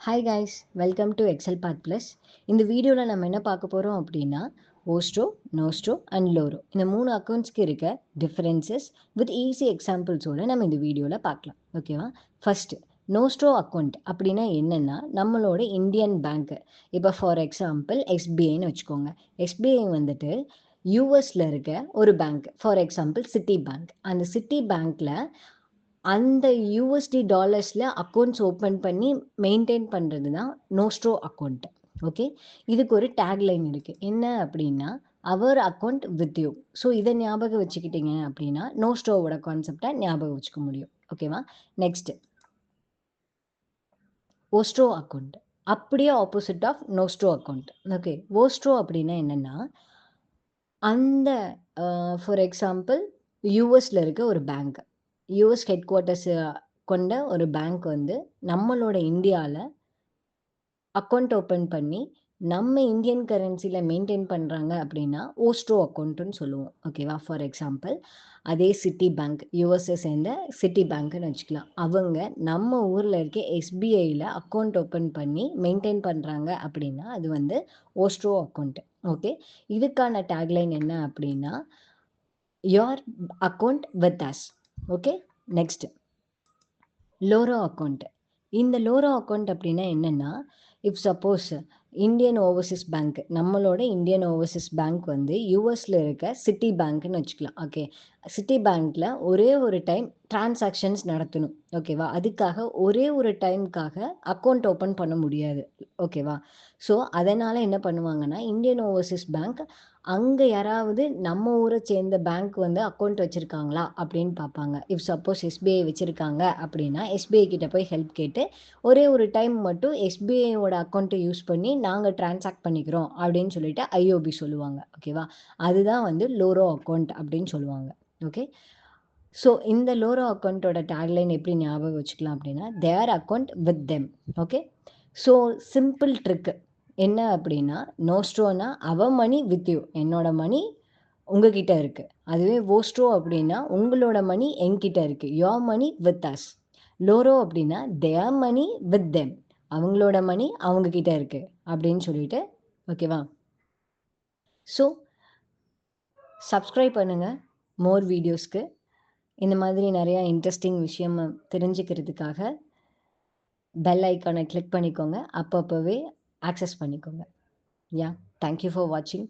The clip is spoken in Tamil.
Hi guys, welcome to Excel Path Plus. இந்த வீடியோவில் நம்ம என்ன பார்க்க போகிறோம் அப்படின்னா ஓஸ்ட்ரோ, நோஸ்ட்ரோ அண்ட் லோரோ இந்த 3 அக்கௌண்ட்ஸ்க்கு இருக்க டிஃபரன்சஸ் வித் ஈஸி எக்ஸாம்பிள்ஸோடு நம்ம இந்த வீடியோவில் பார்க்கலாம். ஓகேவா? ஃபஸ்ட்டு நோஸ்ட்ரோ அக்கௌண்ட் அப்படின்னா என்னென்னா நம்மளோட இந்தியன் பேங்க்கு. இப்போ ஃபார் எக்ஸாம்பிள் எஸ்பிஐன்னு வச்சுக்கோங்க. எஸ்பிஐ வந்துட்டு யூஎஸில் இருக்க ஒரு bank, for example city bank. அந்த சிட்டி பேங்க்கில் அந்த யூஎஸ்டி டாலர்ஸில் அக்கௌண்ட்ஸ் ஓப்பன் பண்ணி மெயின்டைன் பண்ணுறது தான் நோஸ்ட்ரோ அக்கௌண்ட். ஓகே, இதுக்கு ஒரு டேக்லைன் இருக்குது. என்ன அப்படின்னா அவர் அக்கௌண்ட் வித் யூ. ஸோ இதை ஞாபகம் வச்சுக்கிட்டீங்க அப்படின்னா நோஸ்ட்ரோவோட கான்செப்டை ஞாபகம் வச்சுக்க முடியும். ஓகேவா? நெக்ஸ்ட் ஓஸ்ட்ரோ அக்கௌண்ட் அப்படியே opposite of nostro account. Okay, vostro அப்படின்னா என்னென்னா அந்த ஃபார் எக்ஸாம்பிள் யூஎஸில் இருக்க ஒரு பேங்க், யூஎஸ் ஹெட் குவார்ட்டர்ஸ் கொண்ட ஒரு பேங்க் வந்து நம்மளோட இந்தியாவில் அக்கௌண்ட் ஓப்பன் பண்ணி நம்ம இந்தியன் கரன்சியில் மெயின்டைன் பண்ணுறாங்க அப்படின்னா ஓஸ்ட்ரோ அக்கௌண்ட்டுன்னு சொல்லுவோம். ஓகேவா? ஃபார் எக்ஸாம்பிள் அதே சிட்டி பேங்க், யூஎஸ்ஏ சேர்ந்த சிட்டி பேங்க்குன்னு வச்சுக்கலாம். அவங்க நம்ம ஊரில் இருக்க எஸ்பிஐயில் அக்கௌண்ட் ஓப்பன் பண்ணி மெயின்டைன் பண்ணுறாங்க அப்படின்னா அது வந்து ஓஸ்ட்ரோ அக்கௌண்ட்டு. ஓகே, இதுக்கான டேக்லைன் என்ன அப்படின்னா your account with us. Okay, next loro account. இந்த லோரோ அக்கௌண்ட் அப்படின்னா என்னென்னா if suppose Indian Overseas Bank, நம்மளோட இந்தியன் ஓவர்சீஸ் பேங்க் வந்து யூஎஸில் இருக்க சிட்டி பேங்க்னு வச்சுக்கலாம். ஓகே, சிட்டி பேங்க்கில் ஒரே ஒரு டைம் டிரான்சாக்ஷன்ஸ் நடத்தணும். ஓகேவா? அதுக்காக ஒரே ஒரு டைமுக்காக அக்கௌண்ட் ஓப்பன் பண்ண முடியாது. ஓகேவா? ஸோ அதனால் என்ன பண்ணுவாங்கன்னா இந்தியன் ஓவர்சீஸ் பேங்க் அங்கே யாராவது நம்ம ஊரை சேர்ந்த பேங்க் வந்து அக்கௌண்ட் வச்சுருக்காங்களா அப்படின்னு பார்ப்பாங்க. இஃப் சப்போஸ் எஸ்பிஐ வச்சுருக்காங்க அப்படின்னா எஸ்பிஐ கிட்ட போய் ஹெல்ப் கேட்டு ஒரே ஒரு டைம் மட்டும் எஸ்பிஐயோட அக்கௌண்ட்டை யூஸ் பண்ணி நாங்கள் டிரான்சாக்ட் பண்ணிக்கிறோம் அப்படின்னு சொல்லிட்டு ஐஓபி சொல்லுவாங்க. ஓகேவா? அதுதான் வந்து லோரோ அக்கௌண்ட் அப்படின்னு சொல்லுவாங்க. ஓகே, ஸோ இந்த லோரோ அக்கௌண்ட்டோட டேக்லைன் எப்படி ஞாபகம் வச்சுக்கலாம் அப்படின்னா their account with them. Okay, so simple trick என்ன அப்படின்னா நோஸ்ட்ரோனா அவ மணி வித் யூ, என்னோட மணி உங்ககிட்ட இருக்குது. அதுவே ஓஸ்ட்ரோ அப்படின்னா உங்களோட மணி என்கிட்ட இருக்குது, யோர் மணி வித் அஸ். லோரோ அப்படின்னா தேர் மணி வித் தெம், அவங்களோட மணி அவங்கக்கிட்ட இருக்குது அப்படின்னு சொல்லிட்டு. ஓகேவா? ஸோ சப்ஸ்கிரைப் பண்ணுங்கள் மோர் வீடியோஸ்க்கு. இந்த மாதிரி நிறையா இன்ட்ரெஸ்டிங் விஷயம் தெரிஞ்சுக்கிறதுக்காக பெல் ஐக்கானை கிளிக் பண்ணிக்கோங்க. அப்பப்போவே ஆக்சஸ் பண்ணிக்கோங்க. யா, தேங்க்யூ ஃபார் வாட்சிங்.